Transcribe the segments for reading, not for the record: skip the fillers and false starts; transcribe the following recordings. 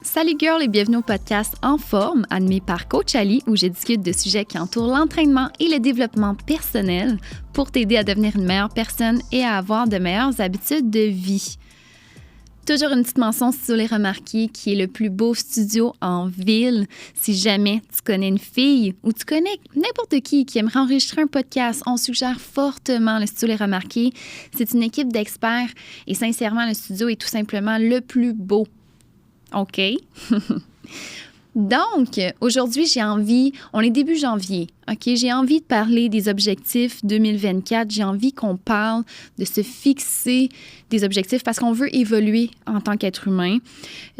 Salut girl et bienvenue au podcast En forme, animé par Coach Ali, où je discute de sujets qui entourent l'entraînement et le développement personnel pour t'aider à devenir une meilleure personne et à avoir de meilleures habitudes de vie. Toujours une petite mention si tu l'as remarqué, qui est le plus beau studio en ville. Si jamais tu connais une fille ou tu connais n'importe qui aimerait enregistrer un podcast, on suggère fortement le studio Les Remarqués. C'est une équipe d'experts et sincèrement, le studio est tout simplement le plus beau. OK? Donc, aujourd'hui, on est début janvier, OK? J'ai envie de parler des objectifs 2024. J'ai envie qu'on parle de se fixer des objectifs parce qu'on veut évoluer en tant qu'être humain.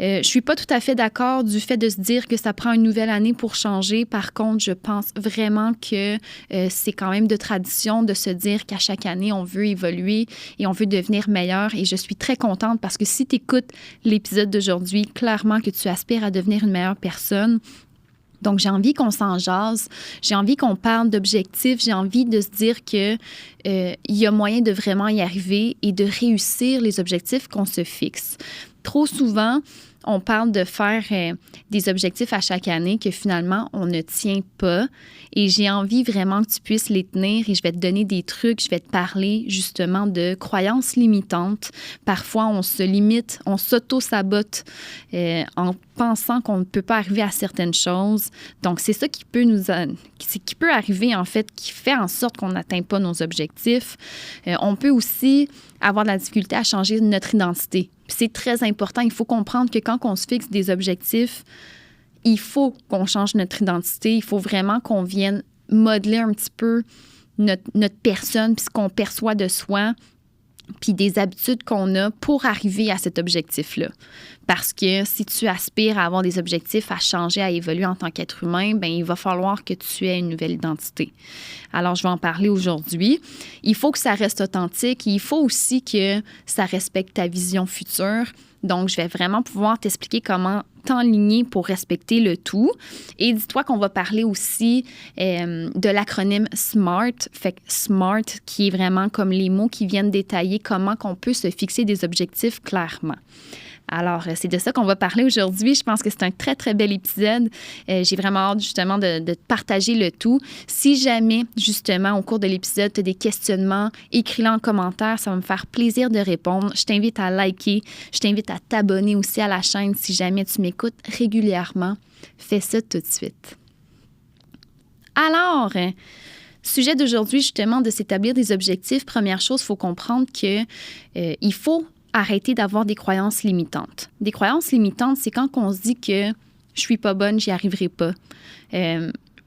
Je suis pas tout à fait d'accord du fait de se dire que ça prend une nouvelle année pour changer. Par contre, je pense vraiment que c'est quand même de tradition de se dire qu'à chaque année, on veut évoluer et on veut devenir meilleur. Et je suis très contente parce que si tu écoutes l'épisode d'aujourd'hui, clairement que tu aspires à devenir une meilleure personne. Donc, j'ai envie qu'on s'en jase, j'ai envie qu'on parle d'objectifs, j'ai envie de se dire que il y a moyen de vraiment y arriver et de réussir les objectifs qu'on se fixe. Trop souvent, on parle de faire des objectifs à chaque année que finalement, on ne tient pas. Et j'ai envie vraiment que tu puisses les tenir et je vais te donner des trucs, je vais te parler justement de croyances limitantes. Parfois, on se limite, on s'auto-sabote en pensant qu'on ne peut pas arriver à certaines choses. Donc, c'est ça qui peut qui peut arriver, en fait, qui fait en sorte qu'on n'atteint pas nos objectifs. On peut aussi avoir de la difficulté à changer notre identité. Puis c'est très important. Il faut comprendre que quand on se fixe des objectifs, il faut qu'on change notre identité. Il faut vraiment qu'on vienne modeler un petit peu notre personne, puis ce qu'on perçoit de soi, puis des habitudes qu'on a pour arriver à cet objectif-là. Parce que si tu aspires à avoir des objectifs, à changer, à évoluer en tant qu'être humain, bien, il va falloir que tu aies une nouvelle identité. Alors, je vais en parler aujourd'hui. Il faut que ça reste authentique et il faut aussi que ça respecte ta vision future. Donc, je vais vraiment pouvoir t'expliquer comment t'enligner pour respecter le tout. Et dis-toi qu'on va parler aussi de l'acronyme SMART. Fait que SMART, qui est vraiment comme les mots qui viennent détailler comment qu'on peut se fixer des objectifs clairement. Alors, c'est de ça qu'on va parler aujourd'hui. Je pense que c'est un très, très bel épisode. J'ai vraiment hâte, justement, de partager le tout. Si jamais, justement, au cours de l'épisode, tu as des questionnements, écris-les en commentaire. Ça va me faire plaisir de répondre. Je t'invite à liker. Je t'invite à t'abonner aussi à la chaîne si jamais tu m'écoutes régulièrement. Fais ça tout de suite. Alors, sujet d'aujourd'hui, justement, de s'établir des objectifs. Première chose, il faut comprendre que il faut arrêter d'avoir des croyances limitantes. Des croyances limitantes, c'est quand on se dit que je suis pas bonne, j'y arriverai pas.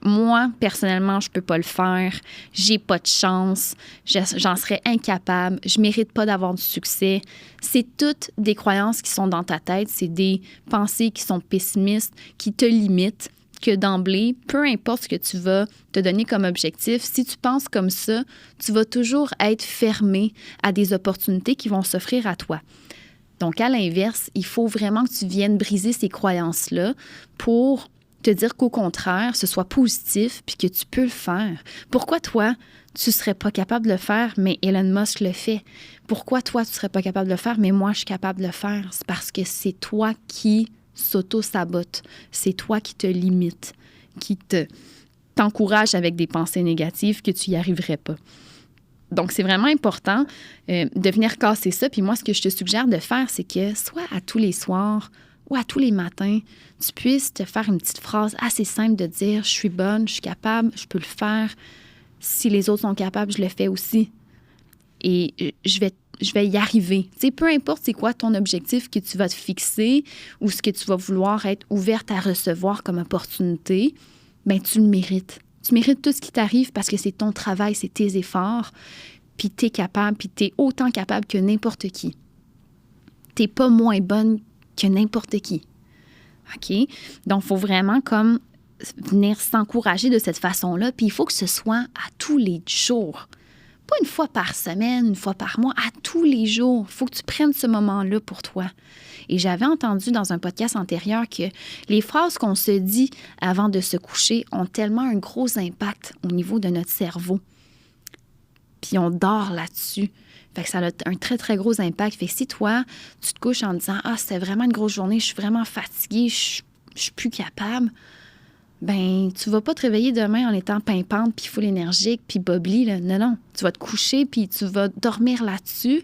Moi, personnellement, je peux pas le faire. J'ai pas de chance. J'en serais incapable. Je mérite pas d'avoir du succès. C'est toutes des croyances qui sont dans ta tête. C'est des pensées qui sont pessimistes, qui te limitent. Que d'emblée, peu importe ce que tu vas te donner comme objectif, si tu penses comme ça, tu vas toujours être fermé à des opportunités qui vont s'offrir à toi. Donc, à l'inverse, il faut vraiment que tu viennes briser ces croyances-là pour te dire qu'au contraire, ce soit positif puis que tu peux le faire. Pourquoi toi, tu ne serais pas capable de le faire, mais Elon Musk le fait? Pourquoi toi, tu ne serais pas capable de le faire, mais moi, je suis capable de le faire? C'est parce que c'est toi qui s'auto-sabote. C'est toi qui te limite, qui t'encourage avec des pensées négatives que tu n'y arriverais pas. Donc, c'est vraiment important de venir casser ça. Puis moi, ce que je te suggère de faire, c'est que soit à tous les soirs ou à tous les matins, tu puisses te faire une petite phrase assez simple de dire « Je suis bonne, je suis capable, je peux le faire. Si les autres sont capables, je le fais aussi. » Et je vais y arriver. Tu sais, peu importe c'est quoi ton objectif que tu vas te fixer ou ce que tu vas vouloir être ouverte à recevoir comme opportunité, bien, tu le mérites. Tu mérites tout ce qui t'arrive parce que c'est ton travail, c'est tes efforts, puis tu es capable, puis tu es autant capable que n'importe qui. Tu n'es pas moins bonne que n'importe qui. OK? Donc, il faut vraiment comme venir s'encourager de cette façon-là, puis il faut que ce soit à tous les jours. Pas une fois par semaine, une fois par mois, à tous les jours. Il faut que tu prennes ce moment-là pour toi. Et j'avais entendu dans un podcast antérieur que les phrases qu'on se dit avant de se coucher ont tellement un gros impact au niveau de notre cerveau. Puis on dort là-dessus. Fait que ça a un très, très gros impact. Fait que si toi, tu te couches en disant « Ah, c'était vraiment une grosse journée, je suis vraiment fatiguée, je suis plus capable », ben tu vas pas te réveiller demain en étant pimpante, puis full énergique, puis bubbly, là. Non, non. Tu vas te coucher, puis tu vas dormir là-dessus,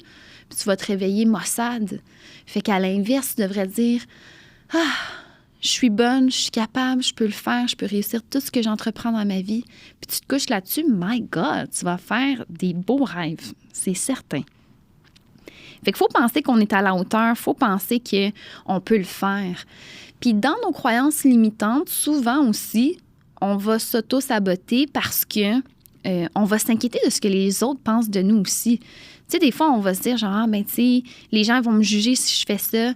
puis tu vas te réveiller maussade. Fait qu'à l'inverse, tu devrais dire « Ah, je suis bonne, je suis capable, je peux le faire, je peux réussir tout ce que j'entreprends dans ma vie. » Puis tu te couches là-dessus, my God, tu vas faire des beaux rêves, c'est certain. Fait qu'il faut penser qu'on est à la hauteur, il faut penser qu'on peut le faire. Puis dans nos croyances limitantes, souvent aussi, on va s'auto-saboter parce que on va s'inquiéter de ce que les autres pensent de nous aussi. Tu sais, des fois, on va se dire genre, ben tu sais, les gens vont me juger si je fais ça.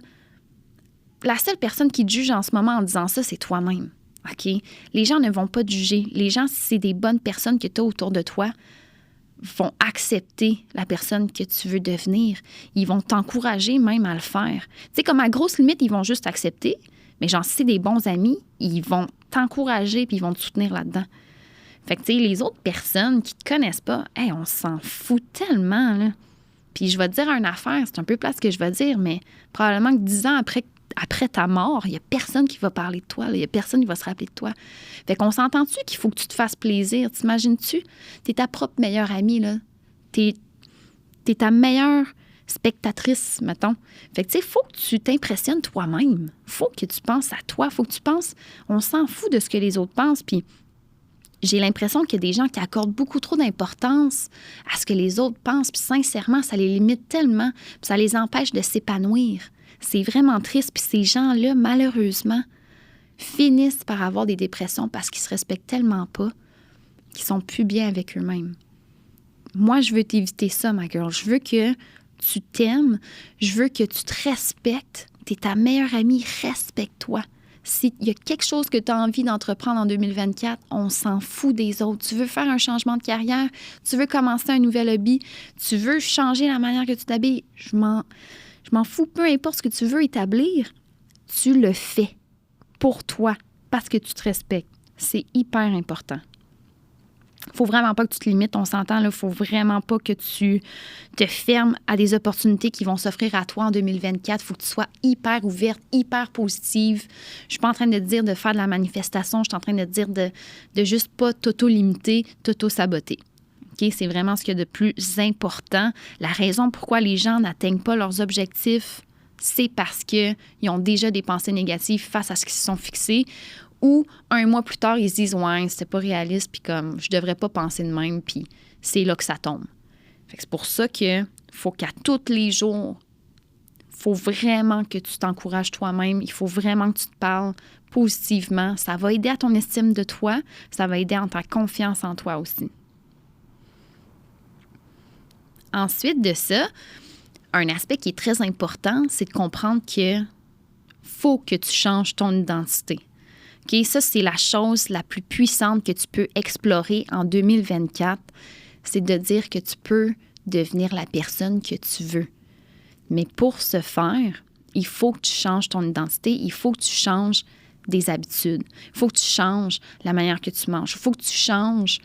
La seule personne qui te juge en ce moment en disant ça, c'est toi-même. OK? Les gens ne vont pas te juger. Les gens, si c'est des bonnes personnes que tu as autour de toi, vont accepter la personne que tu veux devenir. Ils vont t'encourager même à le faire. Tu sais, comme à grosse limite, ils vont juste accepter. Mais genre, si c'est des bons amis, ils vont t'encourager puis ils vont te soutenir là-dedans. Fait que, tu sais, les autres personnes qui te connaissent pas, hey, on s'en fout tellement, là. Puis je vais te dire une affaire, c'est un peu plate ce que je vais dire, mais probablement que 10 ans après ta mort, il n'y a personne qui va parler de toi, il n'y a personne qui va se rappeler de toi. Fait qu'on s'entend-tu qu'il faut que tu te fasses plaisir? T'imagines-tu? T'es ta propre meilleure amie, là. T'es ta meilleure spectatrice, mettons. Fait que, tu sais, il faut que tu t'impressionnes toi-même. Faut que tu penses à toi. Faut que tu penses... On s'en fout de ce que les autres pensent, puis j'ai l'impression qu'il y a des gens qui accordent beaucoup trop d'importance à ce que les autres pensent, puis sincèrement, ça les limite tellement, puis ça les empêche de s'épanouir. C'est vraiment triste, puis ces gens-là, malheureusement, finissent par avoir des dépressions parce qu'ils se respectent tellement pas qu'ils sont plus bien avec eux-mêmes. Moi, je veux t'éviter ça, ma girl. Je veux que tu t'aimes, je veux que tu te respectes. T'es ta meilleure amie, respecte-toi. S'il y a quelque chose que tu as envie d'entreprendre en 2024, on s'en fout des autres. Tu veux faire un changement de carrière, tu veux commencer un nouvel hobby, tu veux changer la manière que tu t'habilles, je m'en fous, peu importe ce que tu veux établir, tu le fais pour toi, parce que tu te respectes. C'est hyper important. Faut vraiment pas que tu te limites, on s'entend, là. Faut vraiment pas que tu te fermes à des opportunités qui vont s'offrir à toi en 2024. Faut que tu sois hyper ouverte, hyper positive. Je suis pas en train de te dire de faire de la manifestation, je suis en train de te dire de juste pas t'auto-limiter, t'auto-saboter. OK? C'est vraiment ce qu'il y a de plus important. La raison pourquoi les gens n'atteignent pas leurs objectifs, c'est parce qu'ils ont déjà des pensées négatives face à ce qu'ils se sont fixés. Ou un mois plus tard, ils se disent « Ouais, c'était pas réaliste, puis comme je devrais pas penser de même, puis c'est là que ça tombe. » Fait que c'est pour ça qu'il faut qu'à tous les jours, il faut vraiment que tu t'encourages toi-même, il faut vraiment que tu te parles positivement. Ça va aider à ton estime de toi, ça va aider à ta confiance en toi aussi. Ensuite de ça, un aspect qui est très important, c'est de comprendre qu'il faut que tu changes ton identité. Okay? Ça, c'est la chose la plus puissante que tu peux explorer en 2024. C'est de dire que tu peux devenir la personne que tu veux. Mais pour ce faire, il faut que tu changes ton identité. Il faut que tu changes des habitudes. Il faut que tu changes la manière que tu manges. Il faut que tu changes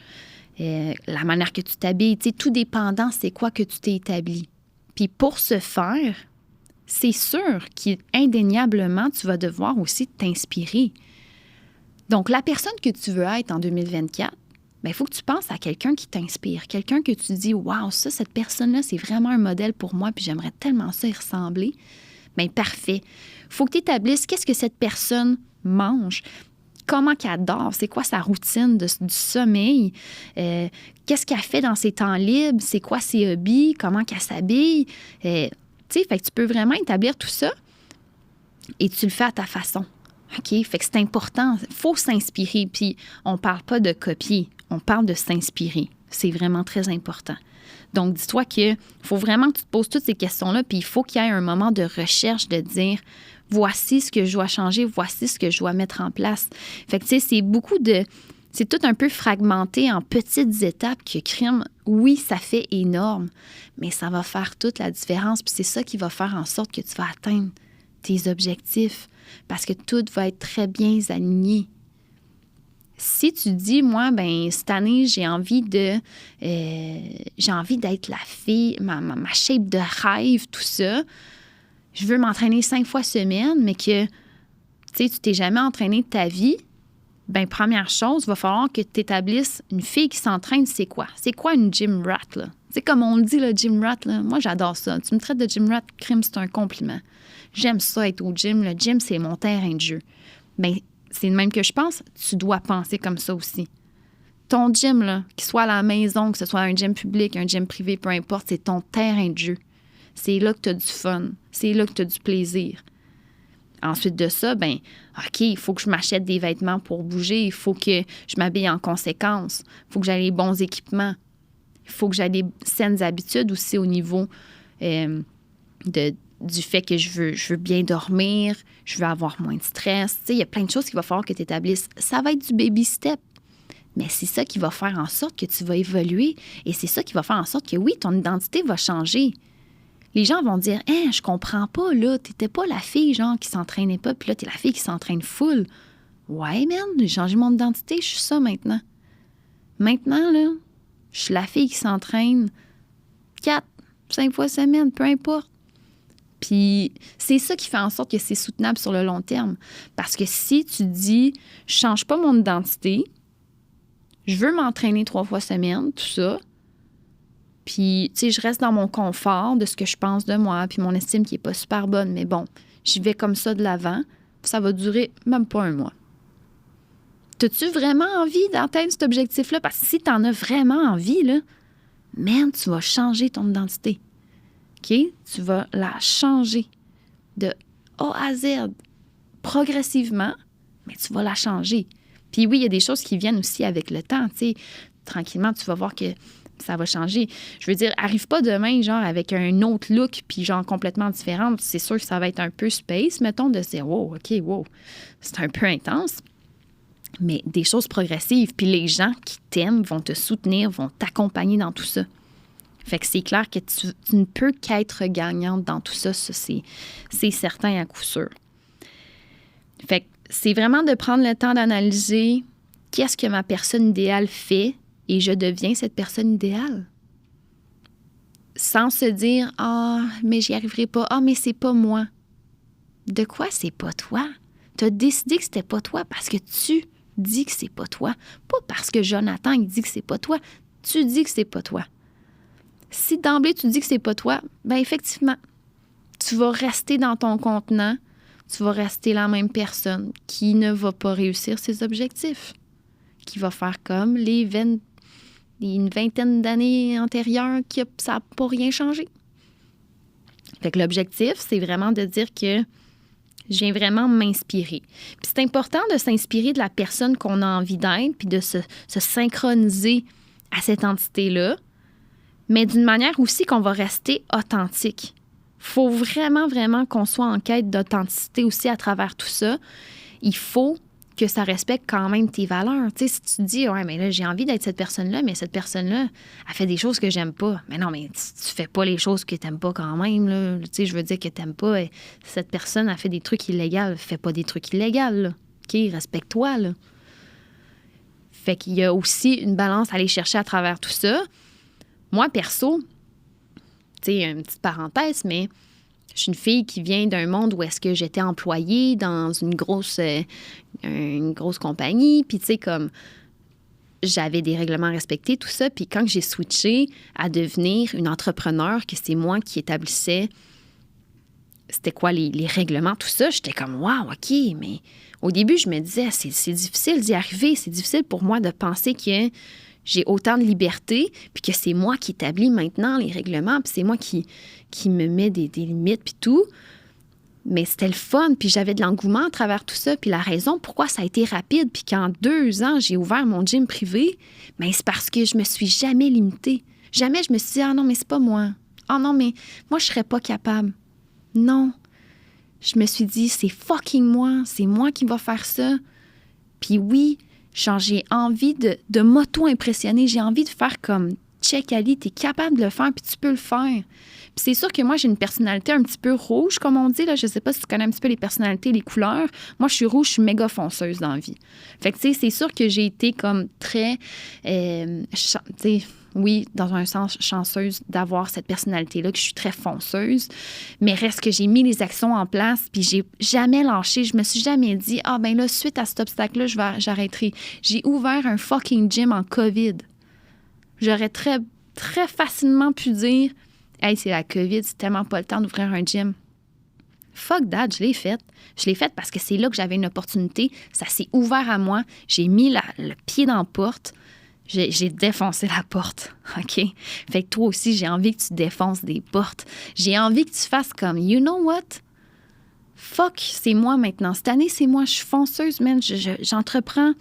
la manière que tu t'habilles. Tu sais, tout dépendant, c'est quoi que tu t'es établi. Puis pour ce faire, c'est sûr qu'indéniablement, tu vas devoir aussi t'inspirer. Donc, la personne que tu veux être en 2024, il faut que tu penses à quelqu'un qui t'inspire, quelqu'un que tu dis « Wow, ça, cette personne-là, c'est vraiment un modèle pour moi, puis j'aimerais tellement ça y ressembler. » Bien, parfait. Il faut que tu établisses qu'est-ce que cette personne mange, comment qu'elle dort, c'est quoi sa routine du sommeil, qu'est-ce qu'elle fait dans ses temps libres, c'est quoi ses hobbies, comment qu'elle s'habille. Tu sais, fait que tu peux vraiment établir tout ça et tu le fais à ta façon. OK? Fait que c'est important. Il faut s'inspirer. Puis, on ne parle pas de copier. On parle de s'inspirer. C'est vraiment très important. Donc, dis-toi qu'il faut vraiment que tu te poses toutes ces questions-là. Puis, il faut qu'il y ait un moment de recherche de dire voici ce que je dois changer, voici ce que je dois mettre en place. Fait que, tu sais, c'est tout un peu fragmenté en petites étapes que crime, oui, ça fait énorme, mais ça va faire toute la différence. Puis, c'est ça qui va faire en sorte que tu vas atteindre tes objectifs. Parce que tout va être très bien aligné. Si tu dis, moi, ben cette année, j'ai envie d'être la fille, ma shape de rêve, tout ça. Je veux m'entraîner 5 fois semaine, mais que, tu t'es jamais entraîné de ta vie. Ben première chose, il va falloir que tu établisses une fille qui s'entraîne, c'est quoi? C'est quoi une gym rat, là? C'est comme on le dit, le gym rat, là. Moi, j'adore ça. Tu me traites de gym rat, crime, c'est un compliment. J'aime ça, être au gym. Le gym, c'est mon terrain de jeu. Ben c'est le même que je pense. Tu dois penser comme ça aussi. Ton gym, là, qu'il soit à la maison, que ce soit un gym public, un gym privé, peu importe, c'est ton terrain de jeu. C'est là que tu as du fun. C'est là que tu as du plaisir. Ensuite de ça, ben OK, il faut que je m'achète des vêtements pour bouger. Il faut que je m'habille en conséquence. Il faut que j'aie les bons équipements. Il faut que j'aie des saines habitudes aussi au niveau du fait que je veux bien dormir, je veux avoir moins de stress. Tu sais, il y a plein de choses qu'il va falloir que tu établisses. Ça va être du baby step. Mais c'est ça qui va faire en sorte que tu vas évoluer. Et c'est ça qui va faire en sorte que, oui, ton identité va changer. Les gens vont dire « Hein, je comprends pas, là, t'étais pas la fille, genre, qui s'entraînait pas, puis là, t'es la fille qui s'entraîne full. » Ouais, man, j'ai changé mon identité, je suis ça maintenant. Maintenant, là, je suis la fille qui s'entraîne 4, 5 fois semaine, peu importe. Puis c'est ça qui fait en sorte que c'est soutenable sur le long terme. Parce que si tu dis « Je change pas mon identité, je veux m'entraîner 3 fois semaine, tout ça, puis, tu sais, je reste dans mon confort de ce que je pense de moi, puis mon estime qui est pas super bonne, mais bon, j'y vais comme ça de l'avant, ça va durer même pas 1 mois. T'as-tu vraiment envie d'atteindre cet objectif-là? Parce que si t'en as vraiment envie, là, man, tu vas changer ton identité. OK? Tu vas la changer de A à Z progressivement, mais tu vas la changer. Puis oui, il y a des choses qui viennent aussi avec le temps, tu sais. Tranquillement, tu vas voir que ça va changer. Je veux dire, arrive pas demain, genre, avec un autre look, puis genre complètement différent. C'est sûr que ça va être un peu space, mettons, de se dire, wow, OK, wow, c'est un peu intense. Mais des choses progressives. Puis les gens qui t'aiment vont te soutenir, vont t'accompagner dans tout ça. Fait que c'est clair que tu ne peux qu'être gagnante dans tout ça. Ça, c'est certain à coup sûr. Fait que c'est vraiment de prendre le temps d'analyser qu'est-ce que ma personne idéale fait et je deviens cette personne idéale. Sans se dire « Ah, mais j'y arriverai pas. Ah, mais c'est pas moi. » De quoi c'est pas toi? Tu as décidé que c'était pas toi parce que tu dis que c'est pas toi. Pas parce que Jonathan il dit que c'est pas toi. Tu dis que c'est pas toi. Si d'emblée tu dis que c'est pas toi, bien effectivement, tu vas rester dans ton contenant, tu vas rester la même personne qui ne va pas réussir ses objectifs, qui va faire comme une vingtaine d'années antérieures que ça n'a pas rien changé. Fait que l'objectif, c'est vraiment de dire que je viens vraiment m'inspirer. Puis c'est important de s'inspirer de la personne qu'on a envie d'être, puis de se synchroniser à cette entité-là, mais d'une manière aussi qu'on va rester authentique. Il faut vraiment, vraiment qu'on soit en quête d'authenticité aussi à travers tout ça. Il faut que ça respecte quand même tes valeurs. Tu sais, si tu te dis, ouais, mais là, j'ai envie d'être cette personne-là, mais cette personne-là, elle fait des choses que j'aime pas. Mais non, mais tu fais pas les choses que t'aimes pas quand même, là. Tu sais, je veux dire que t'aimes pas. Cette personne a fait des trucs illégaux. Fais pas des trucs illégaux, là. OK, respecte-toi, là. Fait qu'il y a aussi une balance à aller chercher à travers tout ça. Moi, perso, tu sais, une petite parenthèse, mais je suis une fille qui vient d'un monde où est-ce que j'étais employée dans une grosse compagnie. Puis, tu sais, comme j'avais des règlements respectés, tout ça. Puis quand j'ai switché à devenir une entrepreneur, que c'est moi qui établissais c'était quoi les règlements, tout ça, j'étais comme « wow, OK », mais au début, je me disais « c'est difficile d'y arriver, c'est difficile pour moi de penser que j'ai autant de liberté, puis que c'est moi qui établis maintenant les règlements, puis c'est moi qui me met des limites, puis tout. » Mais c'était le fun, puis j'avais de l'engouement à travers tout ça. Puis la raison pourquoi ça a été rapide, puis qu'en 2 ans, j'ai ouvert mon gym privé, bien, c'est parce que je me suis jamais limitée. Jamais je me suis dit « ah non, mais c'est pas moi. Ah non, mais moi, je serais pas capable. » Non. Je me suis dit « c'est fucking moi. C'est moi qui va faire ça. » Puis oui, genre, j'ai envie de m'auto-impressionner. J'ai envie de faire comme « check, Ali, t'es capable de le faire, puis tu peux le faire. Puis c'est sûr que moi, j'ai une personnalité un petit peu rouge, comme on dit. Là. Je sais pas si tu connais un petit peu les personnalités, les couleurs. Moi, je suis rouge, je suis méga fonceuse dans la vie. Fait que, tu sais, c'est sûr que j'ai été comme très, tu sais, oui, dans un sens, chanceuse d'avoir cette personnalité-là, que je suis très fonceuse. Mais reste que j'ai mis les actions en place, puis j'ai jamais lâché. Je me suis jamais dit, ah, ben là, suite à cet obstacle-là, j'arrêterai. J'ai ouvert un fucking gym en COVID. J'aurais très, très facilement pu dire, hey, c'est la COVID, c'est tellement pas le temps d'ouvrir un gym. Fuck that, je l'ai fait. Je l'ai fait parce que c'est là que j'avais une opportunité. Ça s'est ouvert à moi. J'ai mis le pied dans la porte. J'ai défoncé la porte, OK? Fait que toi aussi, j'ai envie que tu défonces des portes. J'ai envie que tu fasses comme, you know what? Fuck, c'est moi maintenant. Cette année, c'est moi. Je suis fonceuse, man. J'entreprends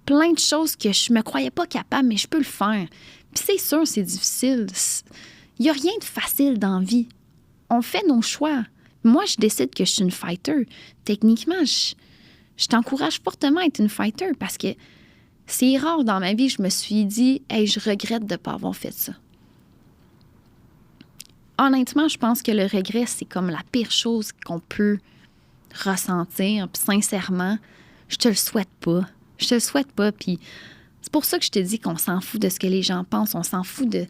plein de choses que je me croyais pas capable, mais je peux le faire. Puis c'est sûr, c'est difficile. Il n'y a rien de facile dans la vie. On fait nos choix. Moi, je décide que je suis une fighter. Techniquement, je t'encourage fortement à être une fighter parce que c'est rare dans ma vie, je me suis dit, hey, je regrette de ne pas avoir fait ça. Honnêtement, je pense que le regret, c'est comme la pire chose qu'on peut ressentir. Puis sincèrement, je te le souhaite pas. Je te le souhaite pas. Puis c'est pour ça que je te dis qu'on s'en fout de ce que les gens pensent. On s'en fout de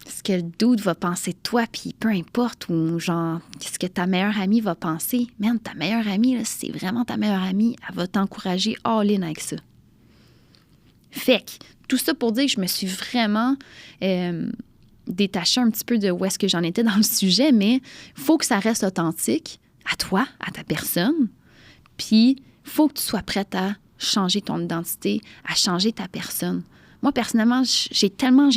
ce que le dude va penser de toi, puis peu importe, ou genre, ce que ta meilleure amie va penser. Merde, ta meilleure amie, là, si c'est vraiment ta meilleure amie, elle va t'encourager all-in avec ça. Fait que, tout ça pour dire que je me suis vraiment détachée un petit peu de où est-ce que j'en étais dans le sujet, mais il faut que ça reste authentique à toi, à ta personne, puis il faut que tu sois prête à changer ton identité, à changer ta personne. Moi, personnellement, j'ai tellement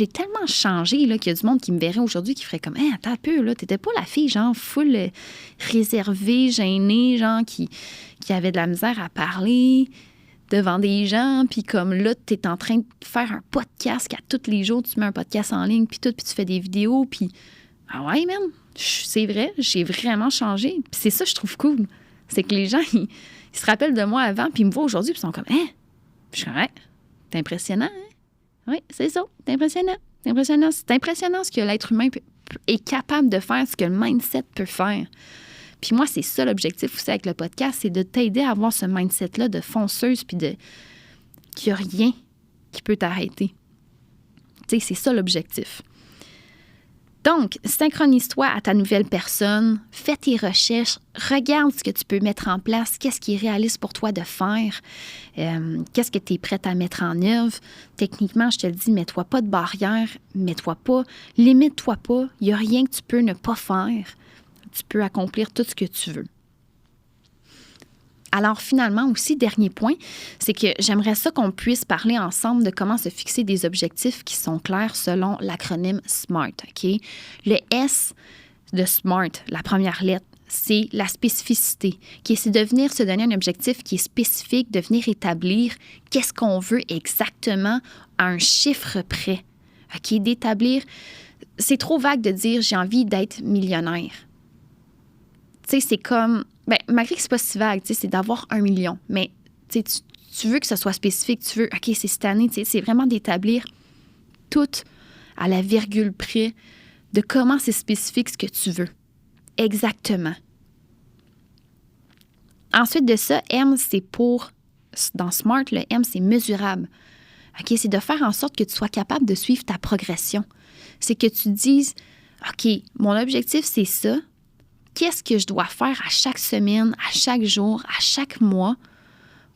changé là, qu'il y a du monde qui me verrait aujourd'hui qui ferait comme « Hey, attends un peu, là, t'étais pas la fille, genre, full réservée, gênée, genre, qui avait de la misère à parler devant des gens, puis comme là, t'es en train de faire un podcast à tous les jours, tu mets un podcast en ligne, puis tu fais des vidéos, puis ah ouais, man, c'est vrai, j'ai vraiment changé. Puis c'est ça que je trouve cool. C'est que les gens, ils se rappellent de moi avant, puis ils me voient aujourd'hui, puis ils sont comme « Hein? » Puis je suis comme « Ouais, c'est impressionnant, hein? » Oui, c'est ça. C'est impressionnant. C'est impressionnant. C'est impressionnant ce que l'être humain est capable de faire, ce que le mindset peut faire. Puis moi, c'est ça l'objectif aussi avec le podcast, c'est de t'aider à avoir ce mindset-là de fonceuse, puis qu'il n'y a rien qui peut t'arrêter. Tu sais, c'est ça l'objectif. Donc, synchronise-toi à ta nouvelle personne, fais tes recherches, regarde ce que tu peux mettre en place, qu'est-ce qui est réaliste pour toi de faire, qu'est-ce que tu es prête à mettre en œuvre. Techniquement, je te le dis, mets-toi pas de barrière, limite-toi pas, il n'y a rien que tu peux ne pas faire. Tu peux accomplir tout ce que tu veux. Alors finalement aussi, dernier point, c'est que j'aimerais ça qu'on puisse parler ensemble de comment se fixer des objectifs qui sont clairs selon l'acronyme SMART. Okay? Le S de SMART, la première lettre, c'est la spécificité. Okay? C'est de venir se donner un objectif qui est spécifique, de venir établir qu'est-ce qu'on veut exactement à un chiffre près. Okay? D'établir, c'est trop vague de dire j'ai envie d'être millionnaire. Tu sais, c'est comme... Bien, malgré que c'est pas si vague, c'est d'avoir 1 million. Mais tu veux que ce soit spécifique. Tu veux, OK, c'est cette année. C'est vraiment d'établir tout à la virgule près de comment c'est spécifique ce que tu veux. Exactement. Ensuite de ça, M, c'est pour... Dans SMART, le M, c'est mesurable. OK, c'est de faire en sorte que tu sois capable de suivre ta progression. C'est que tu dises, OK, mon objectif, c'est ça. Qu'est-ce que je dois faire à chaque semaine, à chaque jour, à chaque mois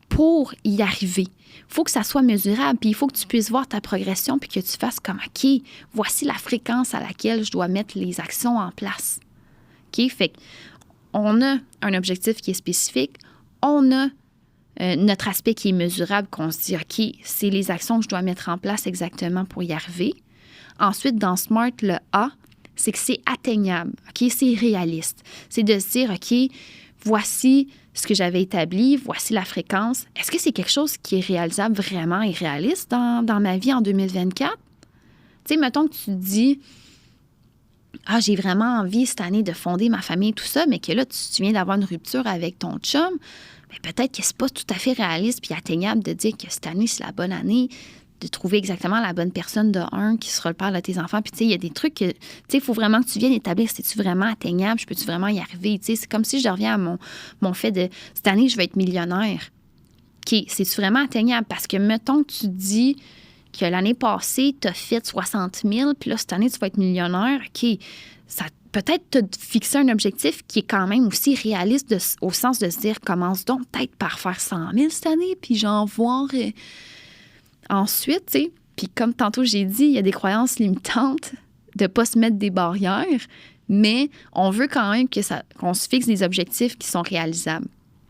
pour y arriver? Il faut que ça soit mesurable, puis il faut que tu puisses voir ta progression, puis que tu fasses comme, OK, voici la fréquence à laquelle je dois mettre les actions en place. OK? Fait qu'on a un objectif qui est spécifique, on a notre aspect qui est mesurable, qu'on se dit, OK, c'est les actions que je dois mettre en place exactement pour y arriver. Ensuite, dans SMART, le A, c'est que c'est atteignable, OK? C'est réaliste. C'est de se dire, OK, voici ce que j'avais établi, voici la fréquence. Est-ce que c'est quelque chose qui est réalisable vraiment et réaliste dans ma vie en 2024? Tu sais, mettons que tu te dis, ah, j'ai vraiment envie cette année de fonder ma famille, tout ça, mais que là, tu viens d'avoir une rupture avec ton chum, bien, peut-être que c'est pas tout à fait réaliste puis atteignable de dire que cette année, c'est la bonne année de trouver exactement la bonne personne de un qui sera le père de tes enfants. Puis, tu sais, il y a des trucs que, tu sais, il faut vraiment que tu viennes établir. C'est-tu vraiment atteignable? Peux-tu vraiment y arriver? Tu sais, c'est comme si je reviens à mon fait de cette année, je vais être millionnaire. OK, c'est-tu vraiment atteignable? Parce que, mettons que tu dis que l'année passée, tu as fait 60 000, puis là, cette année, tu vas être millionnaire. OK, ça peut-être te fixer un objectif qui est quand même aussi réaliste au sens de se dire, commence donc peut-être par faire 100 000 cette année, puis j'en voir ensuite, tu sais. Puis comme tantôt j'ai dit, il y a des croyances limitantes de ne pas se mettre des barrières, mais on veut quand même qu'on se fixe des objectifs qui sont réalisables.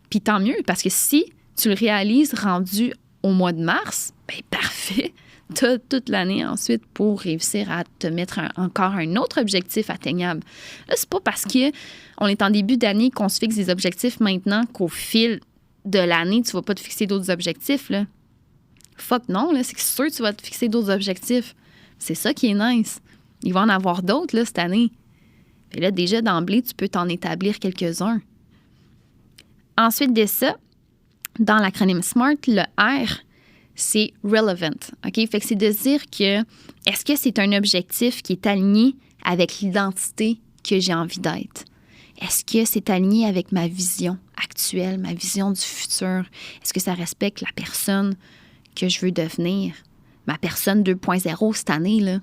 Puis tant mieux, parce que si tu le réalises rendu au mois de mars, bien parfait. Tu as toute l'année ensuite pour réussir à te mettre encore un autre objectif atteignable. Là, c'est pas parce qu'on est en début d'année qu'on se fixe des objectifs maintenant qu'au fil de l'année, tu vas pas te fixer d'autres objectifs, là. Fuck non, là, c'est sûr que tu vas te fixer d'autres objectifs. C'est ça qui est nice. Il va en avoir d'autres, là, cette année. Et là, déjà, d'emblée, tu peux t'en établir quelques-uns. Ensuite de ça, dans l'acronyme SMART, le R, c'est relevant. OK? Fait que c'est de dire que est-ce que c'est un objectif qui est aligné avec l'identité que j'ai envie d'être? Est-ce que c'est aligné avec ma vision actuelle, ma vision du futur? Est-ce que ça respecte la personne que je veux devenir? Ma personne 2.0 cette année, là.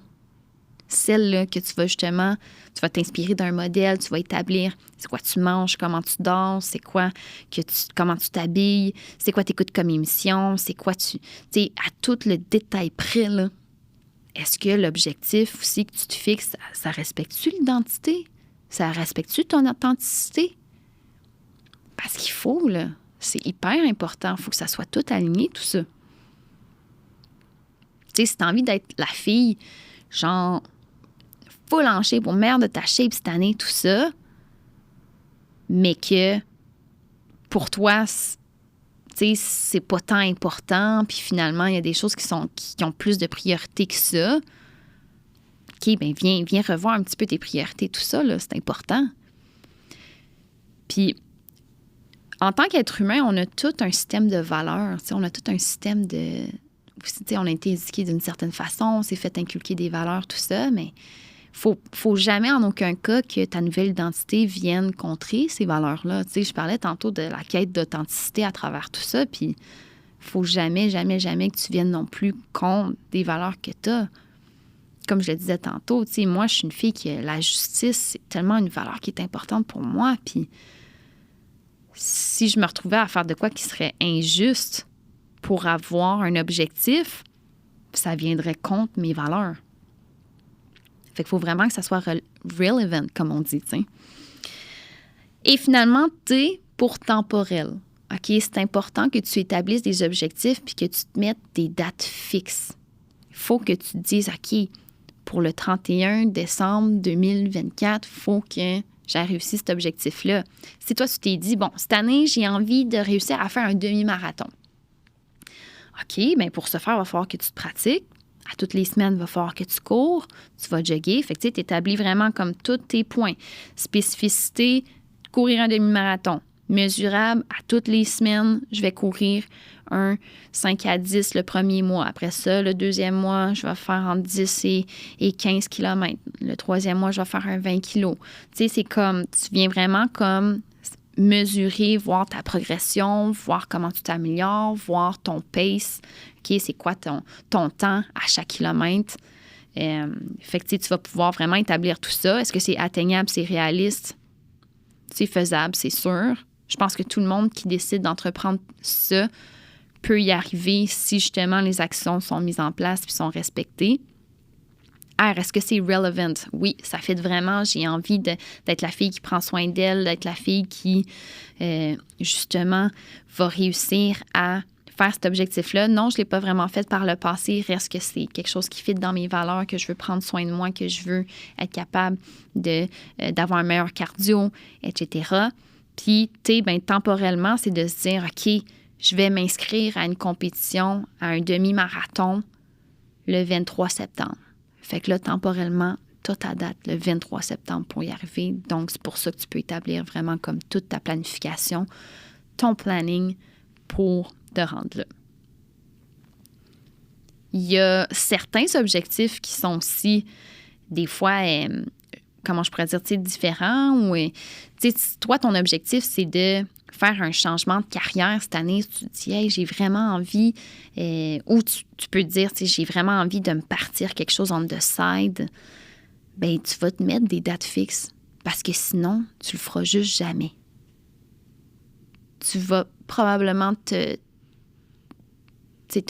Celle-là que tu vas t'inspirer d'un modèle, tu vas établir c'est quoi tu manges, comment tu dors, c'est quoi comment tu t'habilles, c'est quoi tu écoutes comme émission, c'est quoi tu sais, à tout le détail près, là. Est-ce que l'objectif aussi que tu te fixes, ça respecte-tu l'identité? Ça respecte-tu ton authenticité? Parce qu'il faut, là, c'est hyper important, il faut que ça soit tout aligné, tout ça. Tu sais, si tu as envie d'être la fille, genre, full en shape, au meilleur de ta shape cette année, tout ça, mais que pour toi, tu sais, c'est pas tant important, puis finalement, il y a des choses qui ont plus de priorité que ça. OK, bien, viens revoir un petit peu tes priorités, tout ça, là, c'est important. Puis, en tant qu'être humain, on a tout un système de valeurs, tu sais, on a tout un système de... Tu sais, on a été éduqué d'une certaine façon, on s'est fait inculquer des valeurs, tout ça, mais faut jamais en aucun cas que ta nouvelle identité vienne contrer ces valeurs-là. Tu sais, je parlais tantôt de la quête d'authenticité à travers tout ça, puis faut jamais, jamais, jamais que tu viennes non plus contre des valeurs que tu as. Comme je le disais tantôt, tu sais, moi, je suis une fille qui la justice, c'est tellement une valeur qui est importante pour moi, puis si je me retrouvais à faire de quoi qui serait injuste pour avoir un objectif, ça viendrait contre mes valeurs. Fait qu'il faut vraiment que ça soit relevant, comme on dit, tu sais. Et finalement, T pour temporel. OK? C'est important que tu établisses des objectifs puis que tu te mettes des dates fixes. Il faut que tu te dises, OK, pour le 31 décembre 2024, il faut que j'ai réussi cet objectif-là. Si toi, tu t'es dit, bon, cette année, j'ai envie de réussir à faire un demi-marathon. OK, bien pour ce faire, il va falloir que tu te pratiques. À toutes les semaines, il va falloir que tu cours, tu vas jogger. Fait que tu établis vraiment comme tous tes points. Spécificité, courir un demi-marathon. Mesurable, à toutes les semaines, je vais courir un 5 à 10 le premier mois. Après ça, le deuxième mois, je vais faire entre 10 et 15 km. Le troisième mois, je vais faire un 20 kg. Tu sais, c'est comme, tu viens vraiment comme mesurer, voir ta progression, voir comment tu t'améliores, voir ton pace. OK, c'est quoi ton temps à chaque kilomètre? Fait que tu vas pouvoir vraiment établir tout ça. Est-ce que c'est atteignable, c'est réaliste? C'est faisable, c'est sûr. Je pense que tout le monde qui décide d'entreprendre ça peut y arriver si justement les actions sont mises en place et sont respectées. R, est-ce que c'est relevant? Oui, ça fait vraiment, j'ai envie d'être la fille qui prend soin d'elle, d'être la fille qui, justement, va réussir à faire cet objectif-là. Non, je ne l'ai pas vraiment fait par le passé. Reste que c'est quelque chose qui fit dans mes valeurs, que je veux prendre soin de moi, que je veux être capable d'avoir un meilleur cardio, etc. Puis, temporellement, c'est de se dire, OK, je vais m'inscrire à une compétition, à un demi-marathon le 23 septembre. Fait que là, temporellement, tu as ta date le 23 septembre pour y arriver. Donc, c'est pour ça que tu peux établir vraiment comme toute ta planification, ton planning pour te rendre là. Il y a certains objectifs qui sont aussi, des fois, comment je pourrais dire, différents. Ou, toi, ton objectif, c'est de faire un changement de carrière cette année. Tu te dis, hey, j'ai vraiment envie, ou tu peux te dire, j'ai vraiment envie de me partir quelque chose on the side. Bien, tu vas te mettre des dates fixes parce que sinon, tu le feras juste jamais. Tu vas probablement te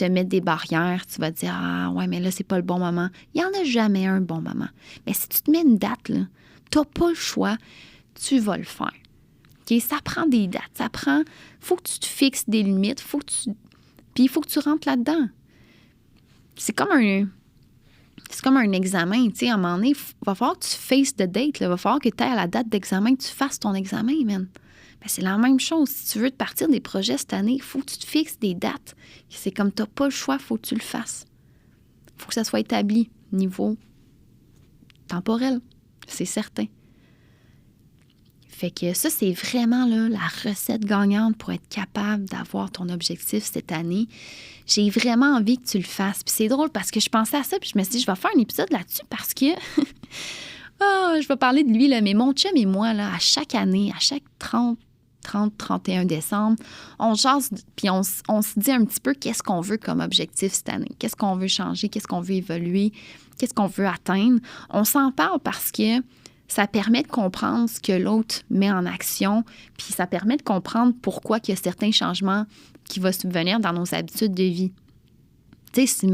mettre des barrières. Tu vas te dire, ah ouais, mais là, c'est pas le bon moment. Il n'y en a jamais un bon moment. Mais si tu te mets une date, tu n'as pas le choix. Tu vas le faire. Okay? Ça prend des dates. Il faut que tu te fixes des limites. Puis il faut que tu rentres là-dedans. C'est comme un examen. Tu sais, à un moment donné, il va falloir que tu faces the date. Il va falloir que tu ailles à la date d'examen, que tu fasses ton examen, man. Ben, c'est la même chose. Si tu veux te partir des projets cette année, il faut que tu te fixes des dates. C'est comme tu n'as pas le choix, il faut que tu le fasses. Il faut que ça soit établi niveau temporel. C'est certain. Fait que ça, c'est vraiment là, la recette gagnante pour être capable d'avoir ton objectif cette année. J'ai vraiment envie que tu le fasses. Puis c'est drôle parce que je pensais à ça, puis je me suis dit, je vais faire un épisode là-dessus parce que je vais parler de lui, là, mais mon chum et moi, là, à chaque année, à chaque 30-31 décembre, on jase, puis on se dit un petit peu qu'est-ce qu'on veut comme objectif cette année, qu'est-ce qu'on veut changer, qu'est-ce qu'on veut évoluer, qu'est-ce qu'on veut atteindre. On s'en parle parce que ça permet de comprendre ce que l'autre met en action, puis ça permet de comprendre pourquoi il y a certains changements qui vont subvenir dans nos habitudes de vie. Tu sais,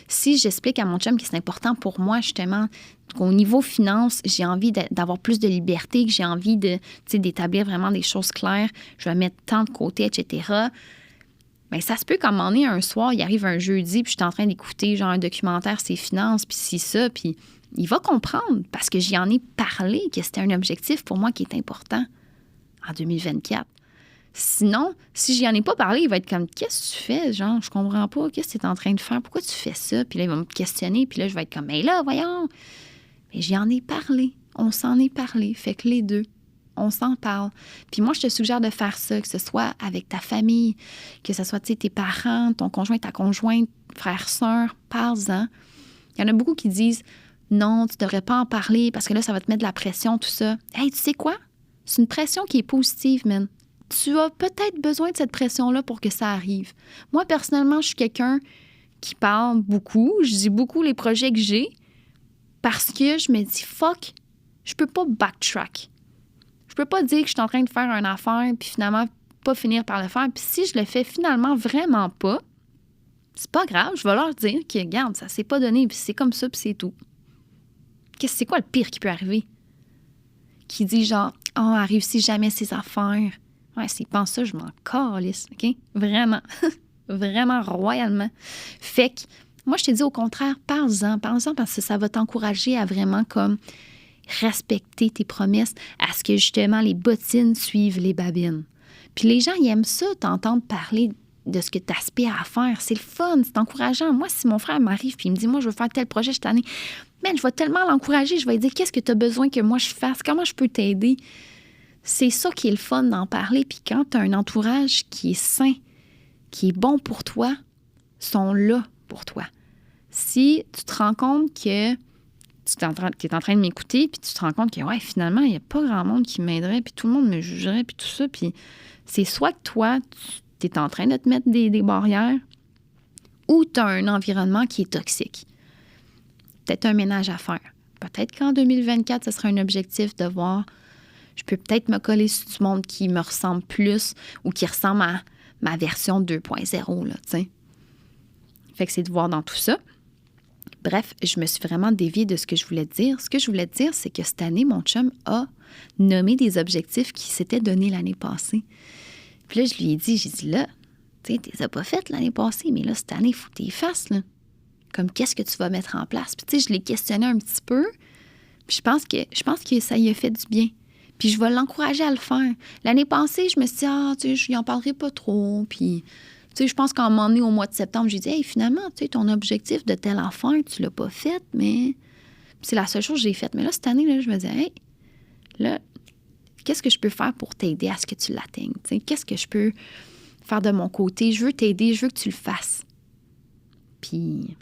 si j'explique à mon chum que c'est important pour moi, justement, qu'au niveau finance, j'ai envie d'avoir plus de liberté, que j'ai envie d'établir vraiment des choses claires, je vais mettre tant de côté, etc. Bien, ça se peut qu'à un moment donné, un soir, il arrive un jeudi, puis je suis en train d'écouter genre un documentaire sur les finances, puis c'est ça, puis il va comprendre, parce que j'y en ai parlé, que c'était un objectif pour moi qui est important en 2024. Sinon, si j'y en ai pas parlé, il va être comme, qu'est-ce que tu fais? Genre, je comprends pas, qu'est-ce que tu es en train de faire? Pourquoi tu fais ça? Puis là, il va me questionner, puis là, je vais être comme, mais là, voyons. Mais j'y en ai parlé. On s'en est parlé. Fait que les deux, on s'en parle. Puis moi, je te suggère de faire ça, que ce soit avec ta famille, que ce soit, tes parents, ton conjoint, ta conjointe, frère, sœur, parle-en. Il y en a beaucoup qui disent, non, tu devrais pas en parler parce que là, ça va te mettre de la pression, tout ça. Hey, tu sais quoi? C'est une pression qui est positive, man. Tu as peut-être besoin de cette pression-là pour que ça arrive. Moi, personnellement, je suis quelqu'un qui parle beaucoup. Je dis beaucoup les projets que j'ai parce que je me dis, fuck, je peux pas backtrack. Je peux pas dire que je suis en train de faire une affaire puis finalement pas finir par le faire. Puis si je le fais finalement vraiment pas, c'est pas grave. Je vais leur dire que, regarde, ça s'est pas donné puis c'est comme ça puis c'est tout. C'est quoi le pire qui peut arriver? Qui dit genre, elle réussit jamais ses affaires. Ouais, s'il pense ça, je m'en calisse, OK? Vraiment. Vraiment royalement. Fait que, moi, je te dis au contraire, parle-en parce que ça va t'encourager à vraiment comme respecter tes promesses, à ce que justement les bottines suivent les babines. Puis les gens, ils aiment ça, t'entendre parler de ce que tu aspires à faire. C'est le fun, c'est encourageant. Moi, si mon frère m'arrive puis il me dit, moi, je veux faire tel projet cette année, man, je vais tellement l'encourager, je vais lui dire, qu'est-ce que tu as besoin que moi je fasse? Comment je peux t'aider? C'est ça qui est le fun d'en parler. Puis quand tu as un entourage qui est sain, qui est bon pour toi, ils sont là pour toi. Si tu te rends compte que tu es en train de m'écouter, puis tu te rends compte que, ouais, finalement, il n'y a pas grand monde qui m'aiderait, puis tout le monde me jugerait, puis tout ça, puis c'est soit que toi, tu es en train de te mettre des barrières, ou tu as un environnement qui est toxique. Peut-être un ménage à faire. Peut-être qu'en 2024, ce sera un objectif de voir, je peux peut-être me coller sur du monde qui me ressemble plus ou qui ressemble à ma version 2.0, là, tu sais. Fait que c'est de voir dans tout ça. Bref, je me suis vraiment déviée de ce que je voulais te dire. Ce que je voulais te dire, c'est que cette année, mon chum a nommé des objectifs qu'il s'était donnés l'année passée. Puis là, je lui ai dit, là, tu sais, tu les as pas faites l'année passée, mais là, cette année, il faut que tu les fasses, là. Comme, qu'est-ce que tu vas mettre en place? Puis, tu sais, je l'ai questionné un petit peu. Puis, je pense que ça lui a fait du bien. Puis, je vais l'encourager à le faire. L'année passée, je me suis dit, tu sais, je n'y en parlerai pas trop. Puis, tu sais, je pense qu'à un moment donné, au mois de septembre, j'ai dit, hey, finalement, tu sais, ton objectif de telle affaire, tu l'as pas fait, mais c'est la seule chose que j'ai faite. Mais là, cette année, là, je me disais, hey, là, qu'est-ce que je peux faire pour t'aider à ce que tu l'atteignes? Tu sais, qu'est-ce que je peux faire de mon côté? Je veux t'aider, je veux que tu le fasses. Puis,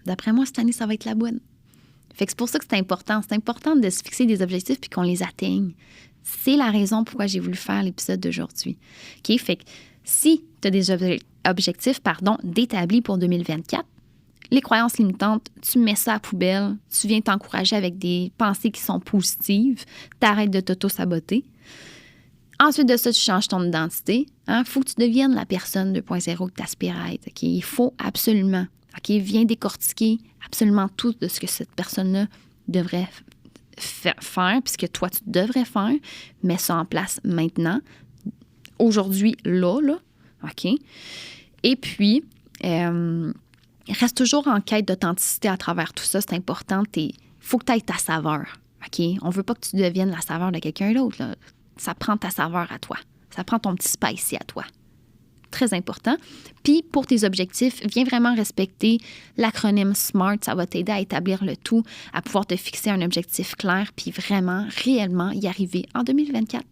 D'après moi, cette année, ça va être la bonne. Fait que c'est pour ça que c'est important. C'est important de se fixer des objectifs puis qu'on les atteigne. C'est la raison pourquoi j'ai voulu faire l'épisode d'aujourd'hui. OK? Fait que si tu as des objectifs d'établis pour 2024, les croyances limitantes, tu mets ça à la poubelle, tu viens t'encourager avec des pensées qui sont positives, t'arrêtes de t'auto-saboter. Ensuite de ça, tu changes ton identité. Il faut que tu deviennes la personne 2.0 que tu aspires à être. Okay? Il faut absolument. Okay? Viens décortiquer absolument tout de ce que cette personne-là devrait faire, puisque toi, tu devrais faire. Mets ça en place maintenant, aujourd'hui, là. OK? Et puis, reste toujours en quête d'authenticité à travers tout ça. C'est important. Il faut que tu aies ta saveur. OK? On ne veut pas que tu deviennes la saveur de quelqu'un d'autre. Là. Ça prend ta saveur à toi. Ça prend ton petit spicy à toi. Très important. Puis, pour tes objectifs, viens vraiment respecter l'acronyme SMART. Ça va t'aider à établir le tout, à pouvoir te fixer un objectif clair, puis vraiment, réellement y arriver en 2024.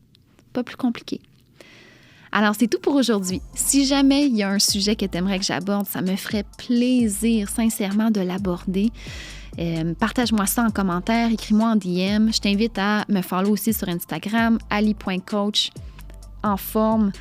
Pas plus compliqué. Alors, c'est tout pour aujourd'hui. Si jamais il y a un sujet que tu aimerais que j'aborde, ça me ferait plaisir, sincèrement, de l'aborder. Partage-moi ça en commentaire, écris-moi en DM. Je t'invite à me follow aussi sur Instagram, ali.coach en forme.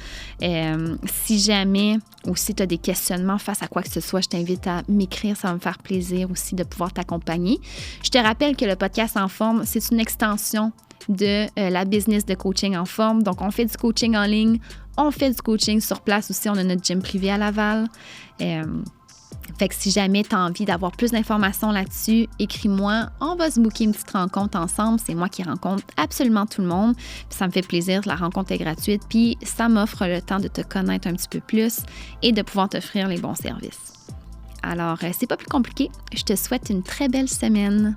Si jamais aussi tu as des questionnements face à quoi que ce soit, je t'invite à m'écrire. Ça va me faire plaisir aussi de pouvoir t'accompagner. Je te rappelle que le podcast En forme, c'est une extension de la business de coaching en forme. Donc, on fait du coaching en ligne, on fait du coaching sur place aussi. On a notre gym privé à Laval. Fait que si jamais tu as envie d'avoir plus d'informations là-dessus, écris-moi. On va se booker une petite rencontre ensemble. C'est moi qui rencontre absolument tout le monde. Puis ça me fait plaisir. La rencontre est gratuite. Puis ça m'offre le temps de te connaître un petit peu plus et de pouvoir t'offrir les bons services. Alors, c'est pas plus compliqué. Je te souhaite une très belle semaine.